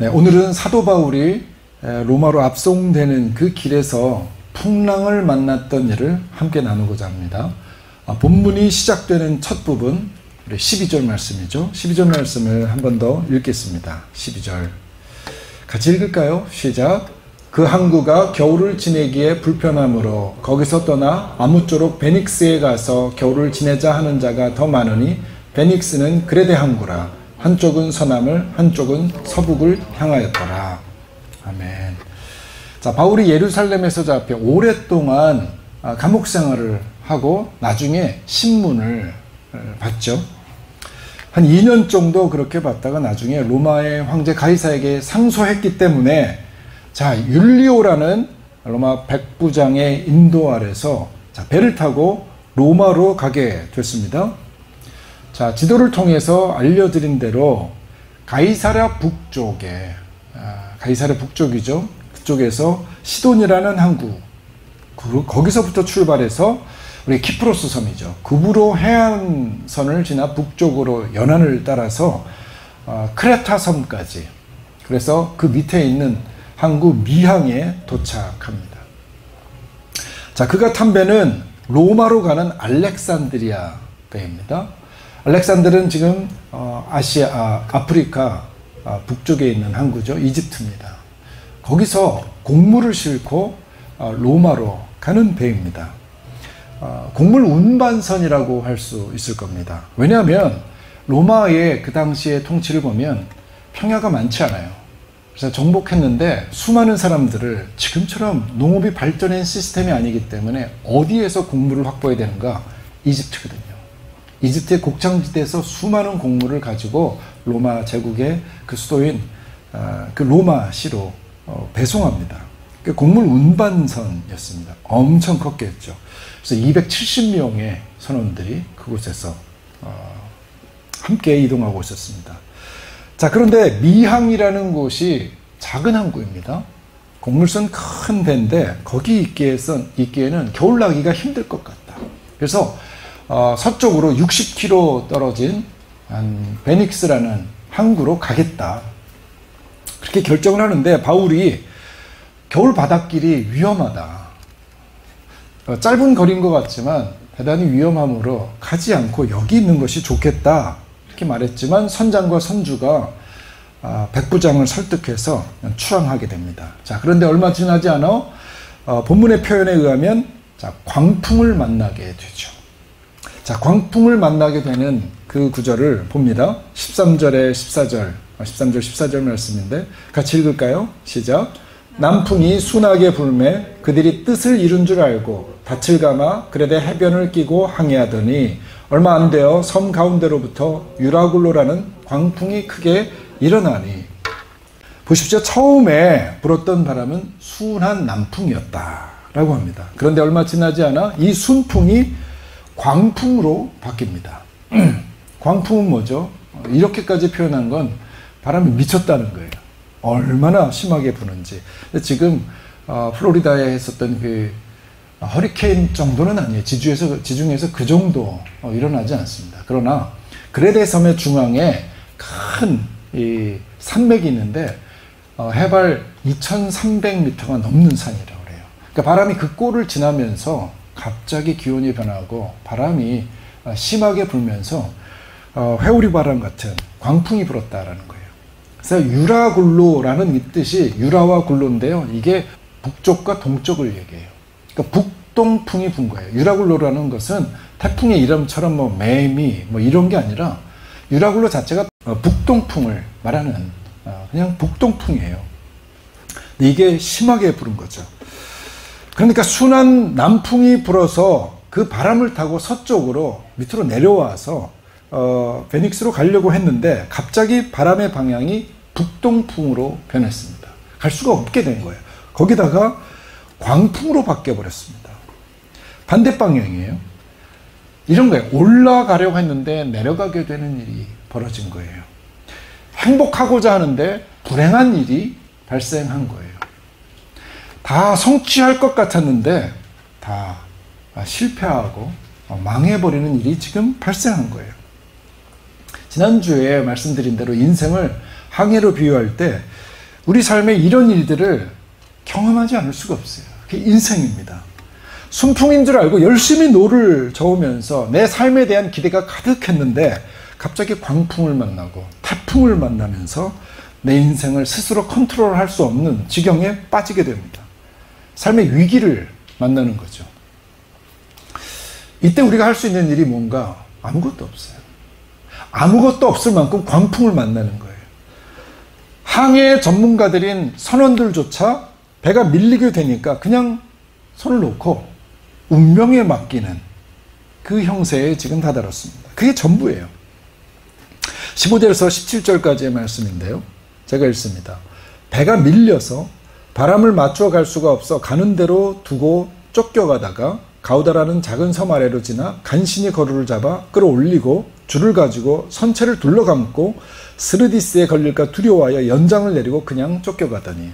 네, 오늘은 사도 바울이 로마로 압송되는 그 길에서 풍랑을 만났던 일을 함께 나누고자 합니다. 본문이 시작되는 첫 부분, 우리 12절 말씀이죠. 12절 말씀을 한 번 더 읽겠습니다. 12절 같이 읽을까요? 시작. 그 항구가 겨울을 지내기에 불편하므로 거기서 떠나 아무쪼록 베닉스에 가서 겨울을 지내자 하는 자가 더 많으니 베닉스는 그레데 항구라. 한쪽은 서남을 한쪽은 서북을 향하였더라. 아멘. 자, 바울이 예루살렘에서 잡혀 오랫동안 감옥 생활을 하고 나중에 신문을 받죠. 한 2년 정도 그렇게 받다가 나중에 로마의 황제 가이사에게 상소했기 때문에 자, 율리오라는 로마 백부장의 인도 아래서 배를 타고 로마로 가게 됐습니다. 자, 지도를 통해서 알려드린 대로 가이사랴 북쪽에, 가이사랴 북쪽이죠. 그쪽에서 시돈이라는 항구, 거기서부터 출발해서 우리 키프로스 섬이죠. 구브로 해안선을 지나 북쪽으로 연안을 따라서 크레타 섬까지, 그래서 그 밑에 있는 항구 미항에 도착합니다. 자, 그가 탄 배는 로마로 가는 알렉산드리아 배입니다. 알렉산드르는 지금 아프리카 북쪽에 있는 항구죠. 이집트입니다. 거기서 곡물을 싣고 로마로 가는 배입니다. 곡물 운반선이라고 할 수 있을 겁니다. 왜냐하면 로마의 그 당시의 통치를 보면 평야가 많지 않아요. 그래서 정복했는데 수많은 사람들을 지금처럼 농업이 발전한 시스템이 아니기 때문에 어디에서 곡물을 확보해야 되는가? 이집트거든요. 이집트의 곡창지대에서 수많은 곡물을 가지고 로마 제국의 그 수도인 그 로마시로 배송합니다. 그 곡물 운반선이었습니다. 엄청 컸겠죠. 그래서 270명의 선원들이 그곳에서 함께 이동하고 있었습니다. 자, 그런데 미항이라는 곳이 작은 항구입니다. 곡물선 큰 배인데 거기 있기에는 겨울 나기가 힘들 것 같다. 그래서 서쪽으로 60km 떨어진 베닉스라는 항구로 가겠다. 그렇게 결정을 하는데 바울이 겨울 바닷길이 위험하다. 짧은 거리인 것 같지만 대단히 위험하므로 가지 않고 여기 있는 것이 좋겠다. 이렇게 말했지만 선장과 선주가 백부장을 설득해서 출항하게 됩니다. 자, 그런데 얼마 지나지 않아 본문의 표현에 의하면 광풍을 만나게 되죠. 자, 광풍을 만나게 되는 그 구절을 봅니다. 13절, 14절 말씀인데 같이 읽을까요? 시작. 남풍이 순하게 불매 그들이 뜻을 이룬 줄 알고 닻을 감아 그레데 해변을 끼고 항해하더니 얼마 안 되어 섬 가운데로부터 유라굴로라는 광풍이 크게 일어나니. 보십시오. 처음에 불었던 바람은 순한 남풍이었다라고 합니다. 그런데 얼마 지나지 않아 이 순풍이 광풍으로 바뀝니다. 광풍은 뭐죠? 이렇게까지 표현한 건 바람이 미쳤다는 거예요. 얼마나 심하게 부는지. 지금 플로리다에 했었던 그 허리케인 정도는 아니에요. 지중해에서 그 정도 일어나지 않습니다. 그러나 그레데 섬의 중앙에 큰 이 산맥이 있는데 해발 2300m가 넘는 산이라고 그래요. 그러니까 바람이 그 꼴을 지나면서 갑자기 기온이 변하고 바람이 심하게 불면서 회오리 바람 같은 광풍이 불었다라는 거예요. 그래서 유라굴로라는 이 뜻이 유라와 굴로인데요. 이게 북쪽과 동쪽을 얘기해요. 그러니까 북동풍이 분 거예요. 유라굴로라는 것은 태풍의 이름처럼 뭐 매미 뭐 이런 게 아니라 유라굴로 자체가 북동풍을 말하는 그냥 북동풍이에요. 근데 이게 심하게 부른 거죠. 그러니까 순한 남풍이 불어서 그 바람을 타고 서쪽으로 밑으로 내려와서 베닉스로 가려고 했는데 갑자기 바람의 방향이 북동풍으로 변했습니다. 갈 수가 없게 된 거예요. 거기다가 광풍으로 바뀌어버렸습니다. 반대 방향이에요. 이런 거예요. 올라가려고 했는데 내려가게 되는 일이 벌어진 거예요. 행복하고자 하는데 불행한 일이 발생한 거예요. 다 성취할 것 같았는데 다 실패하고 망해버리는 일이 지금 발생한 거예요. 지난주에 말씀드린 대로 인생을 항해로 비유할 때 우리 삶에 이런 일들을 경험하지 않을 수가 없어요. 그게 인생입니다. 순풍인 줄 알고 열심히 노를 저으면서 내 삶에 대한 기대가 가득했는데 갑자기 광풍을 만나고 태풍을 만나면서 내 인생을 스스로 컨트롤할 수 없는 지경에 빠지게 됩니다. 삶의 위기를 만나는 거죠. 이때 우리가 할 수 있는 일이 뭔가? 아무것도 없어요. 아무것도 없을 만큼 광풍을 만나는 거예요. 항해 전문가들인 선원들조차 배가 밀리게 되니까 그냥 손을 놓고 운명에 맡기는 그 형세에 지금 다다랐습니다. 그게 전부예요. 15절에서 17절까지의 말씀인데요. 제가 읽습니다. 배가 밀려서 바람을 맞춰 갈 수가 없어 가는 대로 두고 쫓겨가다가 가우다라는 작은 섬 아래로 지나 간신히 거루를 잡아 끌어올리고 줄을 가지고 선체를 둘러감고 스르디스에 걸릴까 두려워하여 연장을 내리고 그냥 쫓겨가더니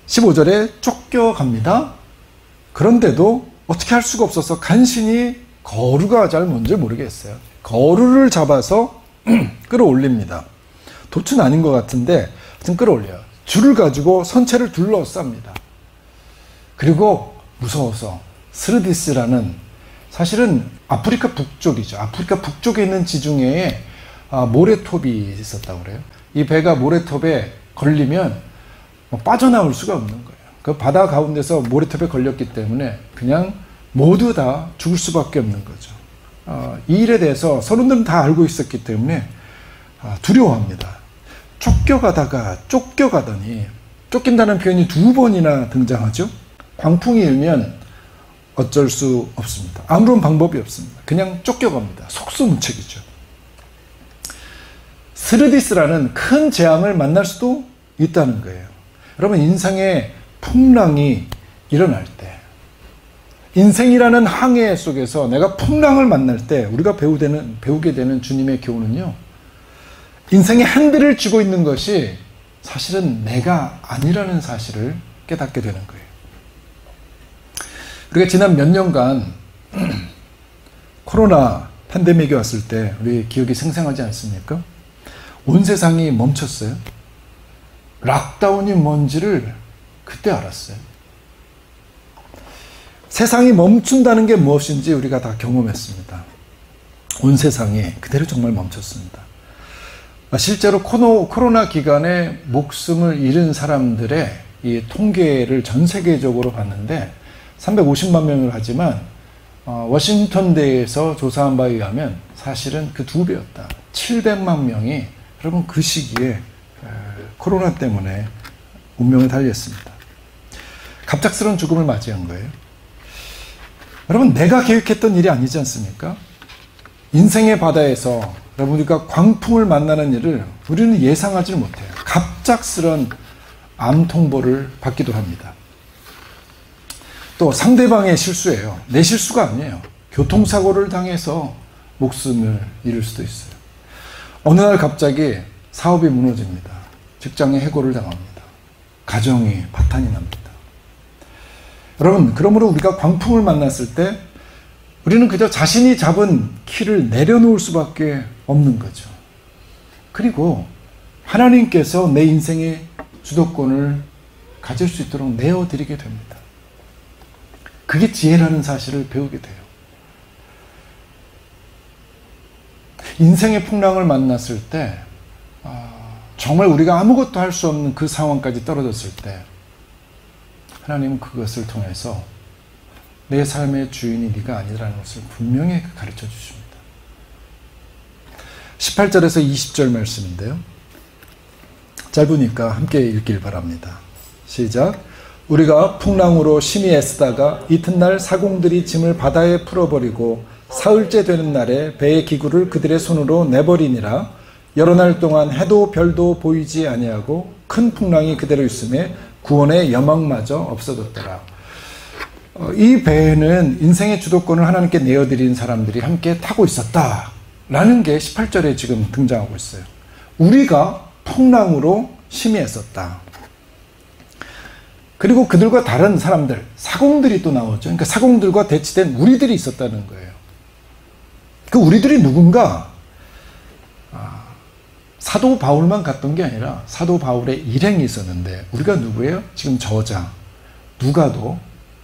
15절에 쫓겨갑니다. 그런데도 어떻게 할 수가 없어서 간신히 거루가 잘 뭔지 모르겠어요. 거루를 잡아서 끌어올립니다. 돛은 아닌 것 같은데 하여튼 끌어올려요. 줄을 가지고 선체를 둘러쌉니다. 그리고 무서워서 스르디스라는 사실은 아프리카 북쪽이죠. 아프리카 북쪽에 있는 지중해에 모래톱이 있었다고 그래요. 이 배가 모래톱에 걸리면 빠져나올 수가 없는 거예요. 그 바다 가운데서 모래톱에 걸렸기 때문에 그냥 모두 다 죽을 수밖에 없는 거죠. 이 일에 대해서 선원들은 다 알고 있었기 때문에 두려워합니다. 쫓겨가다가 쫓겨가더니, 쫓긴다는 표현이 2번이나 등장하죠. 광풍이 일면 어쩔 수 없습니다. 아무런 방법이 없습니다. 그냥 쫓겨갑니다. 속수무책이죠. 스르디스라는 큰 재앙을 만날 수도 있다는 거예요. 여러분, 인생의 풍랑이 일어날 때, 인생이라는 항해 속에서 내가 풍랑을 만날 때 우리가 배우게 되는 주님의 교훈은요, 인생의 핸들을 쥐고 있는 것이 사실은 내가 아니라는 사실을 깨닫게 되는 거예요. 우리가 지난 몇 년간 코로나 팬데믹이 왔을 때 우리 기억이 생생하지 않습니까? 온 세상이 멈췄어요. 락다운이 뭔지를 그때 알았어요. 세상이 멈춘다는 게 무엇인지 우리가 다 경험했습니다. 온 세상이 그대로 정말 멈췄습니다. 실제로 코로나 기간에 목숨을 잃은 사람들의 이 통계를 전 세계적으로 봤는데 350만 명을 하지만 워싱턴대에서 조사한 바에 의하면 사실은 그 2배였다. 700만 명이 여러분 그 시기에 코로나 때문에 운명을 달리했습니다. 갑작스러운 죽음을 맞이한 거예요. 여러분, 내가 계획했던 일이 아니지 않습니까? 인생의 바다에서 여러분, 우리가 광풍을 만나는 일을 우리는 예상하지 못해요. 갑작스런 암 통보를 받기도 합니다. 또 상대방의 실수예요. 내 실수가 아니에요. 교통사고를 당해서 목숨을 잃을 수도 있어요. 어느 날 갑자기 사업이 무너집니다. 직장에 해고를 당합니다. 가정이 파탄이 납니다. 여러분, 그러므로 우리가 광풍을 만났을 때 우리는 그저 자신이 잡은 키를 내려놓을 수밖에 없는 거죠. 그리고 하나님께서 내 인생의 주도권을 가질 수 있도록 내어드리게 됩니다. 그게 지혜라는 사실을 배우게 돼요. 인생의 풍랑을 만났을 때 정말 우리가 아무것도 할 수 없는 그 상황까지 떨어졌을 때 하나님은 그것을 통해서 내 삶의 주인이 네가 아니라는 것을 분명히 가르쳐 주십니다. 18절에서 20절 말씀인데요. 짧으니까 함께 읽길 바랍니다. 시작. 우리가 풍랑으로 심히 애쓰다가 이튿날 사공들이 짐을 바다에 풀어버리고 사흘째 되는 날에 배의 기구를 그들의 손으로 내버리니라. 여러 날 동안 해도 별도 보이지 아니하고 큰 풍랑이 그대로 있음에 구원의 여망마저 없어졌더라. 이 배에는 인생의 주도권을 하나님께 내어드린 사람들이 함께 타고 있었다라는 게 18절에 지금 등장하고 있어요. 우리가 풍랑으로 심히 애썼다. 그리고 그들과 다른 사람들, 사공들이 또 나오죠. 그러니까 사공들과 대치된 우리들이 있었다는 거예요. 그 우리들이 누군가? 사도 바울만 갔던 게 아니라 사도 바울의 일행이 있었는데 우리가 누구예요? 지금 저자 누가도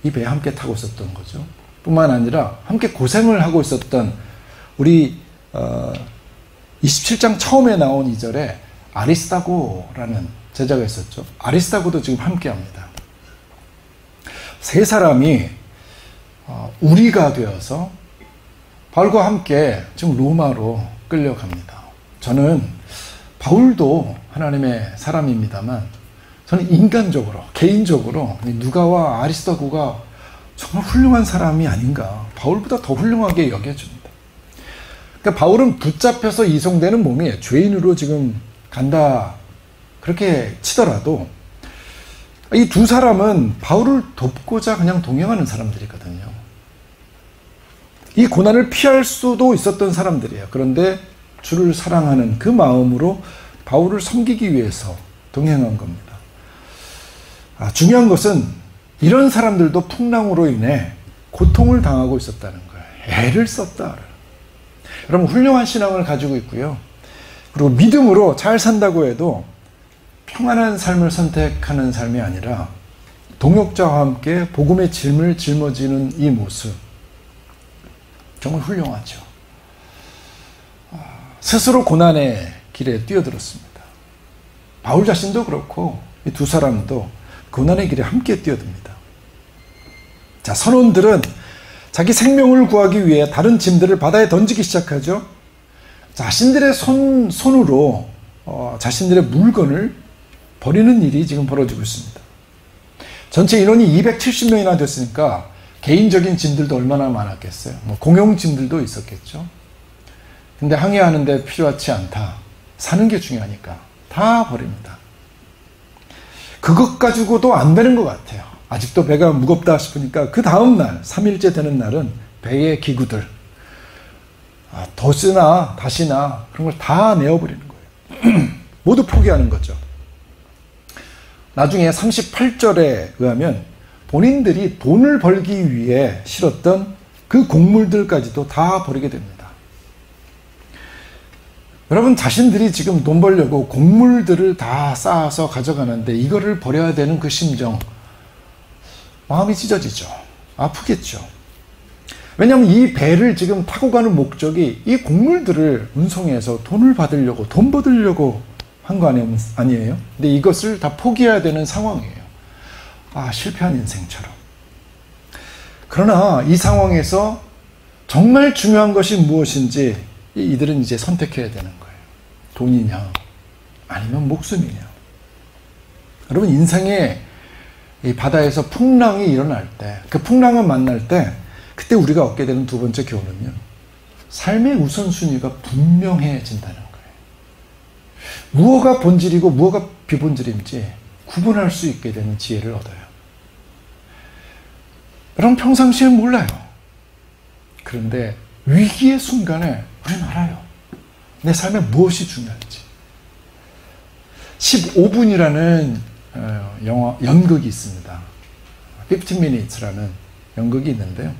이 배에 함께 타고 있었던 거죠. 뿐만 아니라 함께 고생을 하고 있었던 우리 27장 처음에 나온 2절에 아리스다고라는 제자가 있었죠. 아리스다고도 지금 함께 합니다. 세 사람이 우리가 되어서 바울과 함께 지금 로마로 끌려갑니다. 저는 바울도 하나님의 사람입니다만 저는 인간적으로 개인적으로 누가와 아리스다고가 정말 훌륭한 사람이 아닌가, 바울보다 더 훌륭하게 여겨집니다. 그러니까 바울은 붙잡혀서 이송되는 몸이 죄인으로 지금 간다 그렇게 치더라도 이 두 사람은 바울을 돕고자 그냥 동행하는 사람들이거든요. 이 고난을 피할 수도 있었던 사람들이에요. 그런데 주를 사랑하는 그 마음으로 바울을 섬기기 위해서 동행한 겁니다. 중요한 것은 이런 사람들도 풍랑으로 인해 고통을 당하고 있었다는 거예요. 애를 썼다. 여러분 훌륭한 신앙을 가지고 있고요. 그리고 믿음으로 잘 산다고 해도 평안한 삶을 선택하는 삶이 아니라 동역자와 함께 복음의 짐을 짊어지는 이 모습 정말 훌륭하죠. 스스로 고난의 길에 뛰어들었습니다. 바울 자신도 그렇고 이 두 사람도 고난의 길에 함께 뛰어듭니다. 자, 선원들은 자기 생명을 구하기 위해 다른 짐들을 바다에 던지기 시작하죠. 자신들의 손으로 자신들의 물건을 버리는 일이 지금 벌어지고 있습니다. 전체 인원이 270명이나 됐으니까 개인적인 짐들도 얼마나 많았겠어요. 공용 짐들도 있었겠죠. 근데 항해하는데 필요하지 않다. 사는 게 중요하니까 다 버립니다. 그것 가지고도 안 되는 것 같아요. 아직도 배가 무겁다 싶으니까 그 다음 날 3일째 되는 날은 배의 기구들 덫이나 다시나 그런 걸 다 내어버리는 거예요. 모두 포기하는 거죠. 나중에 38절에 의하면 본인들이 돈을 벌기 위해 실었던 그 곡물들까지도 다 버리게 됩니다. 여러분 자신들이 지금 돈 벌려고 곡물들을 다 쌓아서 가져가는데 이거를 버려야 되는 그 심정, 마음이 찢어지죠. 아프겠죠. 왜냐하면 이 배를 지금 타고 가는 목적이 이 곡물들을 운송해서 돈을 받으려고, 돈 받으려고 한 거 아니에요? 근데 이것을 다 포기해야 되는 상황이에요. 실패한 인생처럼. 그러나 이 상황에서 정말 중요한 것이 무엇인지 이들은 이제 선택해야 되는 거예요. 돈이냐 아니면 목숨이냐. 여러분 인생에 이 바다에서 풍랑이 일어날 때, 그 풍랑을 만날 때 그때 우리가 얻게 되는 두 번째 교훈은요, 삶의 우선순위가 분명해진다는 거예요. 무엇가 본질이고 무엇가 비본질인지 구분할 수 있게 되는 지혜를 얻어요. 여러분 평상시에 몰라요. 그런데 위기의 순간에 우리는 알아요. 내 삶에 무엇이 중요한지. 15분이라는 연극이 있습니다. 15 minutes라는 연극이 있는데요.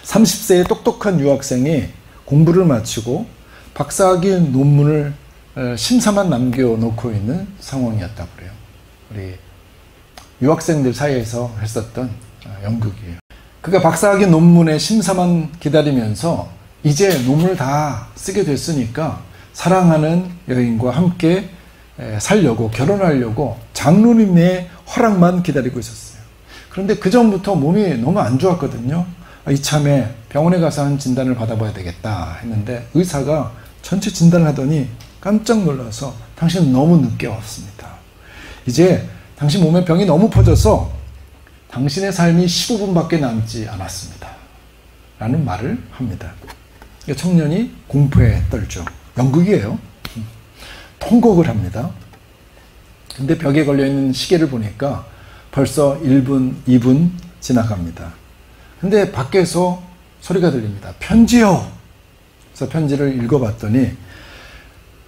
30세의 똑똑한 유학생이 공부를 마치고 박사학위 논문을 심사만 남겨놓고 있는 상황이었다고 그래요. 우리 유학생들 사이에서 했었던 연극이에요. 그가 박사학위 논문의 심사만 기다리면서 이제 논문을 다 쓰게 됐으니까 사랑하는 여인과 함께 살려고, 결혼하려고 장로님의 허락만 기다리고 있었어요. 그런데 그 전부터 몸이 너무 안 좋았거든요. 이참에 병원에 가서 한 진단을 받아봐야 되겠다 했는데 의사가 전체 진단을 하더니 깜짝 놀라서 당신은 너무 늦게 왔습니다. 이제 당신 몸에 병이 너무 퍼져서 당신의 삶이 15분밖에 남지 않았습니다. 라는 말을 합니다. 청년이 공포에 떨죠. 연극이에요. 통곡을 합니다. 근데 벽에 걸려있는 시계를 보니까 벌써 1분, 2분 지나갑니다. 근데 밖에서 소리가 들립니다. 편지요! 그래서 편지를 읽어봤더니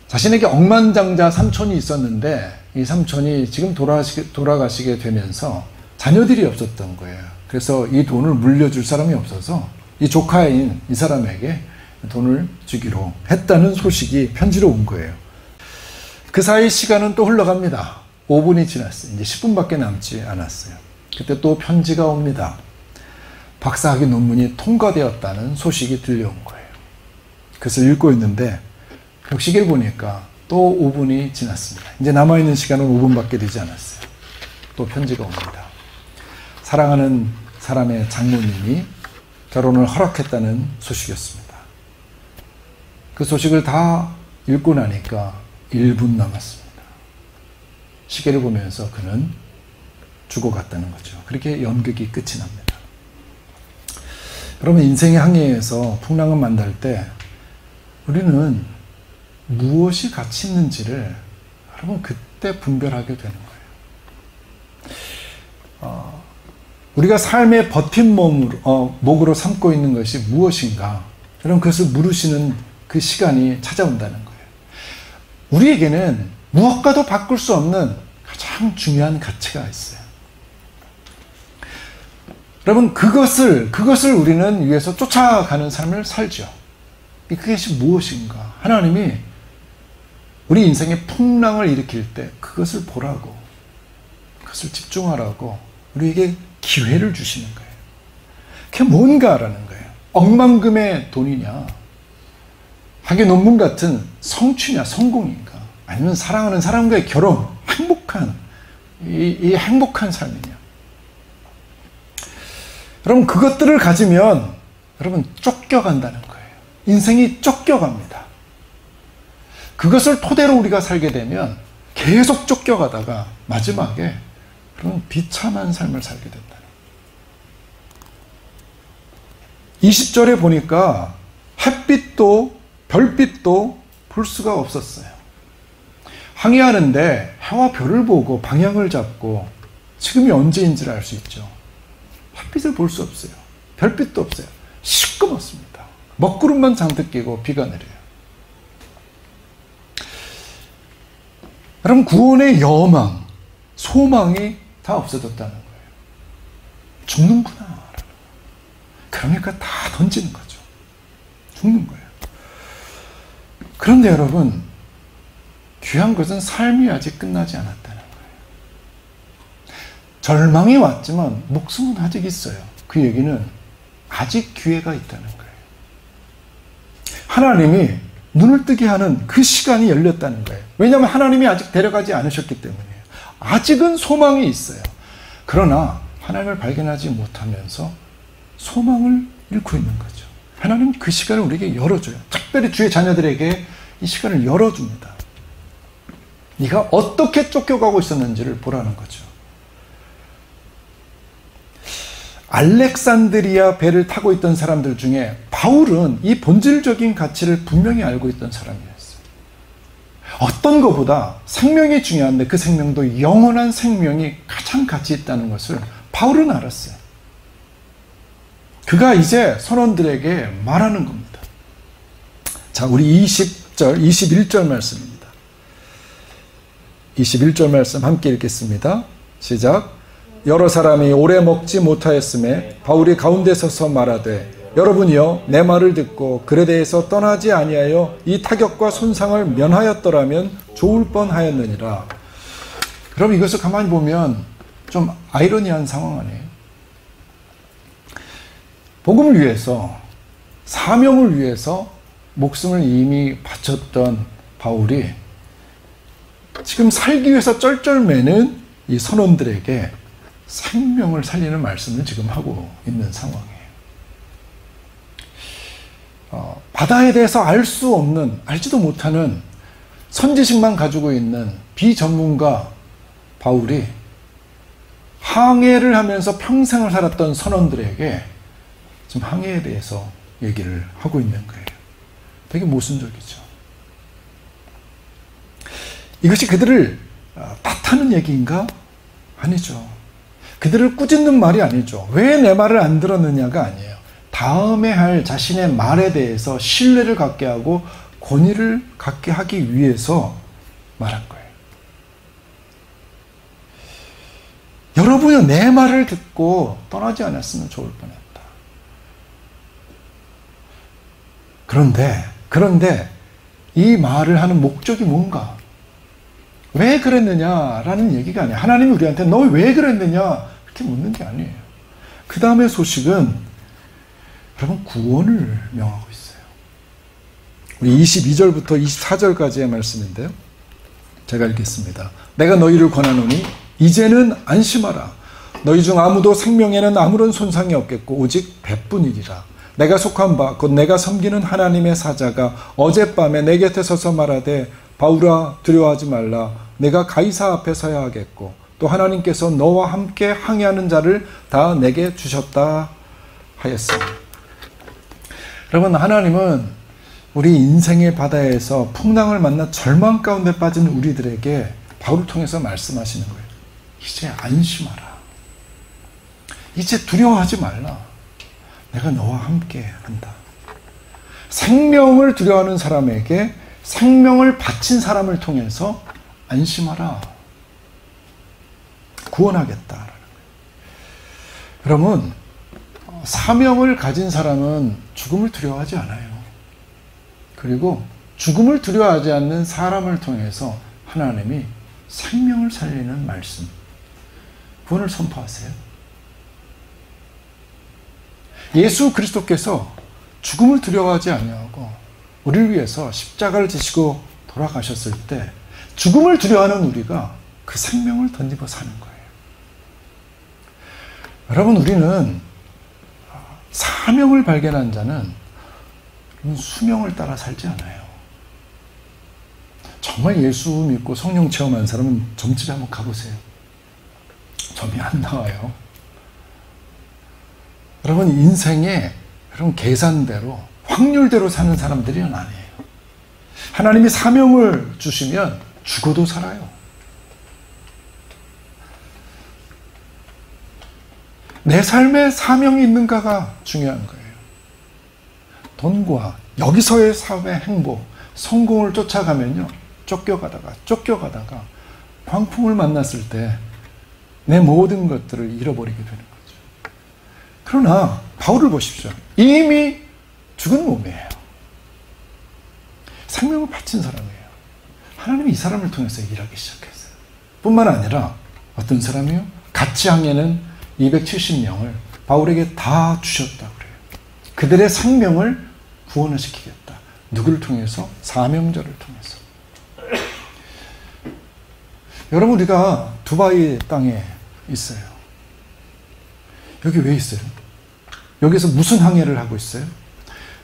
자신에게 억만장자 삼촌이 있었는데 이 삼촌이 지금 돌아가시게 되면서 자녀들이 없었던 거예요. 그래서 이 돈을 물려줄 사람이 없어서 이 조카인 이 사람에게 돈을 주기로 했다는 소식이 편지로 온 거예요. 그 사이 시간은 또 흘러갑니다. 5분이 지났어요. 이제 10분밖에 남지 않았어요. 그때 또 편지가 옵니다. 박사학위 논문이 통과되었다는 소식이 들려온 거예요. 그래서 읽고 있는데 벽시계를 보니까 또 5분이 지났습니다. 이제 남아있는 시간은 5분밖에 되지 않았어요. 또 편지가 옵니다. 사랑하는 사람의 장모님이 결혼을 허락했다는 소식이었습니다. 그 소식을 다 읽고 나니까 1분 남았습니다. 시계를 보면서 그는 죽어갔다는 거죠. 그렇게 연극이 끝이 납니다. 여러분, 인생의 항해에서 풍랑을 만날 때 우리는 무엇이 가치 있는지를 여러분 그때 분별하게 되는 거예요. 우리가 삶의 버팀목으로 삼고 있는 것이 무엇인가? 여러분, 그것을 물으시는 그 시간이 찾아온다는 거예요. 우리에게는 무엇과도 바꿀 수 없는 가장 중요한 가치가 있어요. 여러분, 그것을 우리는 위해서 쫓아가는 삶을 살죠. 그것이 무엇인가? 하나님이 우리 인생에 풍랑을 일으킬 때 그것을 보라고, 그것을 집중하라고 우리에게 기회를 주시는 거예요. 그게 뭔가라는 거예요. 억만금의 돈이냐, 학위 논문 같은 성취냐, 성공인가, 아니면 사랑하는 사람과의 결혼, 행복한 이 행복한 삶이냐. 여러분, 그것들을 가지면 여러분 쫓겨간다는 거예요. 인생이 쫓겨갑니다. 그것을 토대로 우리가 살게 되면 계속 쫓겨가다가 마지막에 그런 비참한 삶을 살게 된다는 거예요. 20절에 보니까 햇빛도 별빛도 볼 수가 없었어요. 항해하는데 해와 별을 보고 방향을 잡고 지금이 언제인지를 알 수 있죠. 햇빛을 볼 수 없어요. 별빛도 없어요. 시꺼멓습니다. 먹구름만 잔뜩 끼고 비가 내려요. 여러분, 구원의 여망, 소망이 다 없어졌다는 거예요. 죽는구나. 그러니까 다 던지는 거죠. 죽는 거예요. 그런데 여러분, 귀한 것은 삶이 아직 끝나지 않았다는 거예요. 절망이 왔지만 목숨은 아직 있어요. 그 얘기는 아직 기회가 있다는 거예요. 하나님이 눈을 뜨게 하는 그 시간이 열렸다는 거예요. 왜냐하면 하나님이 아직 데려가지 않으셨기 때문이에요. 아직은 소망이 있어요. 그러나 하나님을 발견하지 못하면서 소망을 잃고 있는 거죠. 하나님 그 시간을 우리에게 열어줘요. 특별히 주의 자녀들에게 이 시간을 열어줍니다. 네가 어떻게 쫓겨가고 있었는지를 보라는 거죠. 알렉산드리아 배를 타고 있던 사람들 중에 바울은 이 본질적인 가치를 분명히 알고 있던 사람이었어요. 어떤 것보다 생명이 중요한데 그 생명도 영원한 생명이 가장 가치 있다는 것을 바울은 알았어요. 그가 이제 선원들에게 말하는 겁니다. 자, 우리 20절, 21절 말씀입니다. 21절 말씀 함께 읽겠습니다. 시작. 여러 사람이 오래 먹지 못하였음에 바울이 가운데 서서 말하되 여러분이여 내 말을 듣고 글에 대해서 떠나지 아니하여 이 타격과 손상을 면하였더라면 좋을 뻔하였느니라. 그럼 이것을 가만히 보면 좀 아이러니한 상황 아니에요? 복음을 위해서, 사명을 위해서 목숨을 이미 바쳤던 바울이 지금 살기 위해서 쩔쩔매는 이 선원들에게 생명을 살리는 말씀을 지금 하고 있는 상황이에요. 바다에 대해서 알 수 없는, 알지도 못하는 선지식만 가지고 있는 비전문가 바울이 항해를 하면서 평생을 살았던 선원들에게 지금 항해에 대해서 얘기를 하고 있는 거예요. 되게 모순적이죠. 이것이 그들을 탓하는 얘기인가? 아니죠. 그들을 꾸짖는 말이 아니죠. 왜 내 말을 안 들었느냐가 아니에요. 다음에 할 자신의 말에 대해서 신뢰를 갖게 하고 권위를 갖게 하기 위해서 말한 거예요. 여러분이 내 말을 듣고 떠나지 않았으면 좋을 뻔했다. 그런데 이 말을 하는 목적이 뭔가? 왜 그랬느냐라는 얘기가 아니에요. 하나님이 우리한테 너 왜 그랬느냐 그렇게 묻는 게 아니에요. 그 다음에 소식은 여러분 구원을 명하고 있어요. 우리 22절부터 24절까지의 말씀인데요. 제가 읽겠습니다. 내가 너희를 권하노니 이제는 안심하라. 너희 중 아무도 생명에는 아무런 손상이 없겠고 오직 배뿐이리라. 내가 속한 바 곧 내가 섬기는 하나님의 사자가 어젯밤에 내 곁에 서서 말하되 바울아 두려워하지 말라. 내가 가이사 앞에 서야 하겠고 또 하나님께서 너와 함께 항해하는 자를 다 내게 주셨다 하였습니다. 여러분, 하나님은 우리 인생의 바다에서 풍랑을 만나 절망 가운데 빠진 우리들에게 바울을 통해서 말씀하시는 거예요. 이제 안심하라. 이제 두려워하지 말라. 내가 너와 함께 한다. 생명을 두려워하는 사람에게 생명을 바친 사람을 통해서 안심하라. 구원하겠다라는 거예요. 여러분, 사명을 가진 사람은 죽음을 두려워하지 않아요. 그리고 죽음을 두려워하지 않는 사람을 통해서 하나님이 생명을 살리는 말씀, 구원을 선포하세요. 예수 그리스도께서 죽음을 두려워하지 아니하고 우리를 위해서 십자가를 지시고 돌아가셨을 때 죽음을 두려워하는 우리가 그 생명을 던지고 사는 거예요. 여러분, 우리는 사명을 발견한 자는 수명을 따라 살지 않아요. 정말 예수 믿고 성령 체험한 사람은 점집에 한번 가보세요. 점이 안 나와요. 여러분, 인생에 여러분 계산대로 확률대로 사는 사람들이 아니에요. 하나님이 사명을 주시면 죽어도 살아요. 내 삶에 사명이 있는가가 중요한 거예요. 돈과 여기서의 사회 행복, 성공을 쫓아가면요, 쫓겨가다가 광풍을 만났을 때 내 모든 것들을 잃어버리게 되는 거죠. 그러나 바울을 보십시오. 이미 죽은 몸이에요. 생명을 바친 사람이에요. 하나님이 이 사람을 통해서 일하기 시작했어요. 뿐만 아니라 어떤 사람이요? 같이 항해는 270명을 바울에게 다 주셨다고 그래요. 그들의 생명을 구원을 시키겠다. 누구를 통해서? 사명자를 통해서. 여러분, 우리가 두바이 땅에 있어요. 여기 왜 있어요? 여기서 무슨 항해를 하고 있어요?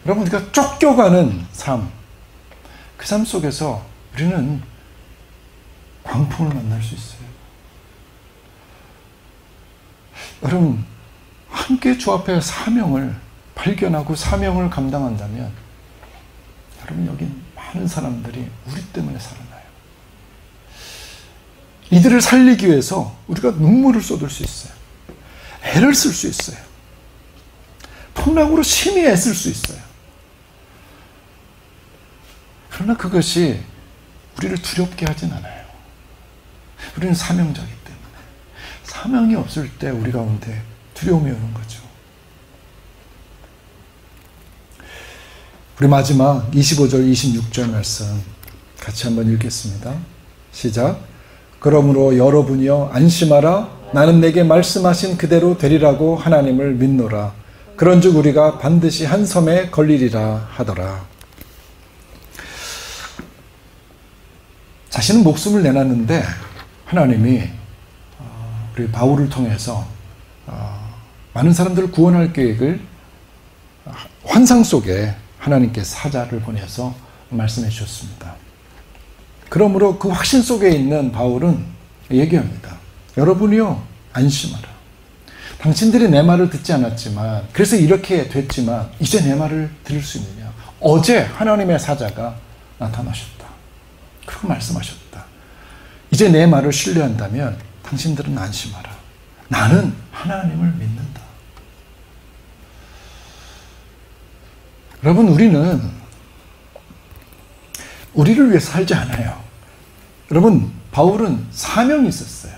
여러분, 우리가 쫓겨가는 삶, 그 삶 속에서 우리는 광풍을 만날 수 있어요. 여러분, 함께 주 앞에 사명을 발견하고 사명을 감당한다면 여러분, 여기 많은 사람들이 우리 때문에 살아나요. 이들을 살리기 위해서 우리가 눈물을 쏟을 수 있어요. 애를 쓸 수 있어요. 풍랑으로 심히 애쓸 수 있어요. 그러나 그것이 우리를 두렵게 하진 않아요. 우리는 사명자이기 때문에. 사명이 없을 때 우리 가운데 두려움이 오는 거죠. 우리 마지막 25절, 26절 말씀 같이 한번 읽겠습니다. 시작. 그러므로 여러분이여 안심하라. 나는 내게 말씀하신 그대로 되리라고 하나님을 믿노라. 그런즉 우리가 반드시 한 섬에 걸리리라 하더라. 자신은 목숨을 내놨는데 하나님이 우리 바울을 통해서 많은 사람들을 구원할 계획을 환상 속에 하나님께 사자를 보내서 말씀해 주셨습니다. 그러므로 그 확신 속에 있는 바울은 얘기합니다. 여러분이요, 안심하라. 당신들이 내 말을 듣지 않았지만, 그래서 이렇게 됐지만 이제 내 말을 들을 수 있느냐. 어제 하나님의 사자가 나타나셨다. 그렇게 말씀하셨다. 이제 내 말을 신뢰한다면 당신들은 안심하라. 나는 하나님을 믿는다. 여러분, 우리를 위해 살지 않아요. 여러분, 바울은 사명이 있었어요.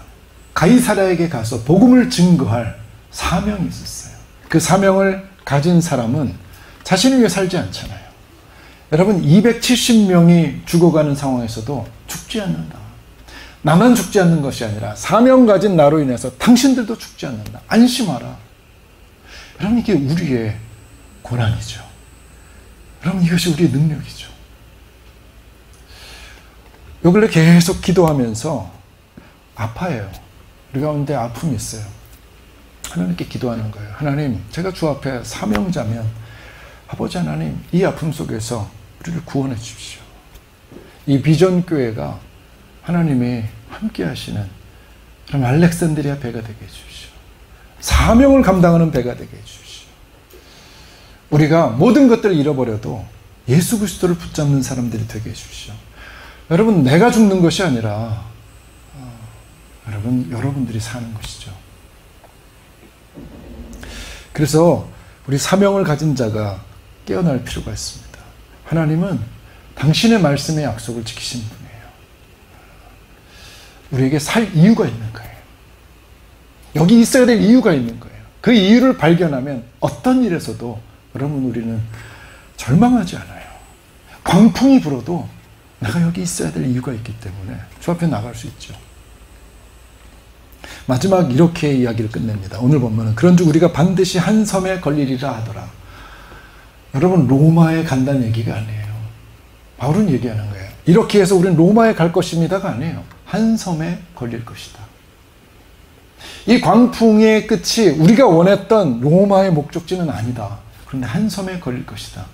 가이사랴에게 가서 복음을 증거할 사명이 있었어요. 그 사명을 가진 사람은 자신을 위해 살지 않잖아요. 여러분, 270명이 죽어가는 상황에서도 죽지 않는다. 나만 죽지 않는 것이 아니라 사명 가진 나로 인해서 당신들도 죽지 않는다. 안심하라. 여러분, 이게 우리의 고난이죠. 여러분, 이것이 우리의 능력이죠. 요 근래 계속 기도하면서 아파요. 우리 가운데 아픔이 있어요. 하나님께 기도하는 거예요. 하나님, 제가 주 앞에 사명자면 아버지 하나님, 이 아픔 속에서 우리를 구원해 주십시오. 이 비전교회가 하나님이 함께 하시는 그럼 알렉산드리아 배가 되게 해주십시오. 사명을 감당하는 배가 되게 해주십시오. 우리가 모든 것들을 잃어버려도 예수 그리스도를 붙잡는 사람들이 되게 해주십시오. 여러분, 내가 죽는 것이 아니라 여러분들이 사는 것이죠. 그래서 우리 사명을 가진 자가 깨어날 필요가 있습니다. 하나님은 당신의 말씀의 약속을 지키신 분이에요. 우리에게 살 이유가 있는 거예요. 여기 있어야 될 이유가 있는 거예요. 그 이유를 발견하면 어떤 일에서도 여러분, 우리는 절망하지 않아요. 광풍이 불어도 내가 여기 있어야 될 이유가 있기 때문에 주 앞에 나갈 수 있죠. 마지막 이렇게 이야기를 끝냅니다. 오늘 본문은 그런즉 우리가 반드시 한 섬에 걸리리라 하더라. 여러분, 로마에 간다는 얘기가 아니에요. 바울은 얘기하는 거예요. 이렇게 해서 우리는 로마에 갈 것입니다가 아니에요. 한 섬에 걸릴 것이다. 이 광풍의 끝이 우리가 원했던 로마의 목적지는 아니다. 그런데 한 섬에 걸릴 것이다.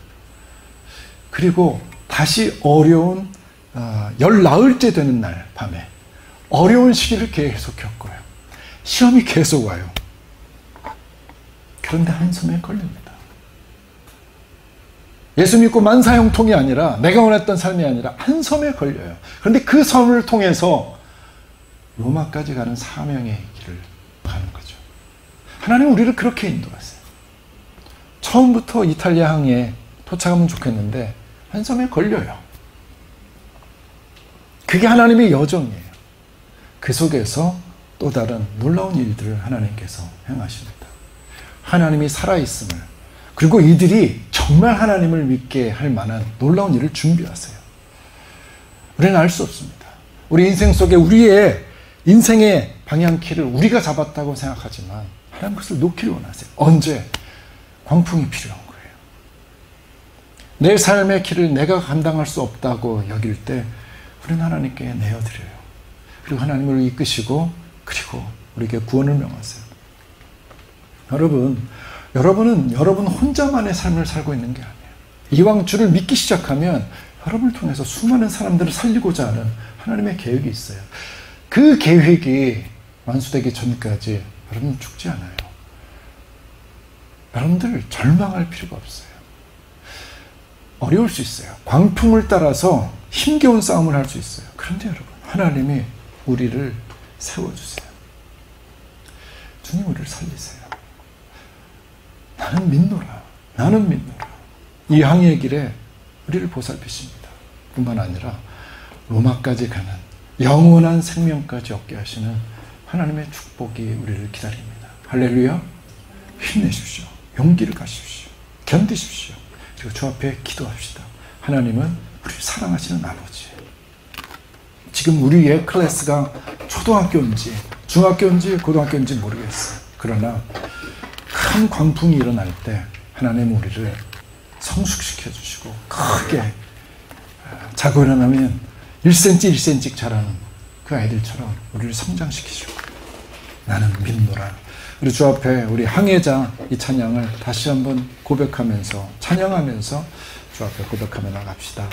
그리고 다시 어려운 10나흘째 되는 날 밤에 어려운 시기를 계속 겪어요. 시험이 계속 와요. 그런데 한 섬에 걸립니다. 예수 믿고 만사형통이 아니라 내가 원했던 삶이 아니라 한 섬에 걸려요. 그런데 그 섬을 통해서 로마까지 가는 사명의 길을 가는 거죠. 하나님은 우리를 그렇게 인도하세요. 처음부터 이탈리아 항에 도착하면 좋겠는데 한 섬에 걸려요. 그게 하나님의 여정이에요. 그 속에서 또 다른 놀라운 일들을 하나님께서 행하십니다. 하나님이 살아있음을, 그리고 이들이 정말 하나님을 믿게 할 만한 놀라운 일을 준비하세요. 우리는 알 수 없습니다. 우리 인생 속에 우리의 인생의 방향키를 우리가 잡았다고 생각하지만 하나님 그것을 놓기를 원하세요. 언제? 광풍이 필요한 거예요. 내 삶의 길을 내가 감당할 수 없다고 여길 때 우리는 하나님께 내어드려요. 그리고 하나님을 이끄시고 그리고 우리에게 구원을 명하세요. 여러분은 여러분 혼자만의 삶을 살고 있는 게 아니에요. 이왕 주를 믿기 시작하면 여러분을 통해서 수많은 사람들을 살리고자 하는 하나님의 계획이 있어요. 그 계획이 완수되기 전까지 여러분은 죽지 않아요. 여러분들 절망할 필요가 없어요. 어려울 수 있어요. 광풍을 따라서 힘겨운 싸움을 할 수 있어요. 그런데 여러분, 하나님이 우리를 세워주세요. 주님, 우리를 살리세요. 나는 믿노라. 나는 믿노라. 이 항해의 길에 우리를 보살피십니다. 뿐만 아니라 로마까지 가는 영원한 생명까지 얻게 하시는 하나님의 축복이 우리를 기다립니다. 할렐루야. 힘내십시오. 용기를 가십시오. 견디십시오. 그리고 주 앞에 기도합시다. 하나님은 우리를 사랑하시는 아버지. 지금 우리의 클래스가 초등학교인지 중학교인지 고등학교인지 모르겠어요. 그러나 큰 광풍이 일어날 때 하나님 우리를 성숙시켜 주시고 크게 자고 일어나면 1cm 1cm 자라는 그 아이들처럼 우리를 성장시키시고 나는 믿노라. 우리 주 앞에 우리 항해자 이 찬양을 다시 한번 고백하면서 찬양하면서 주 앞에 고백하며 나갑시다.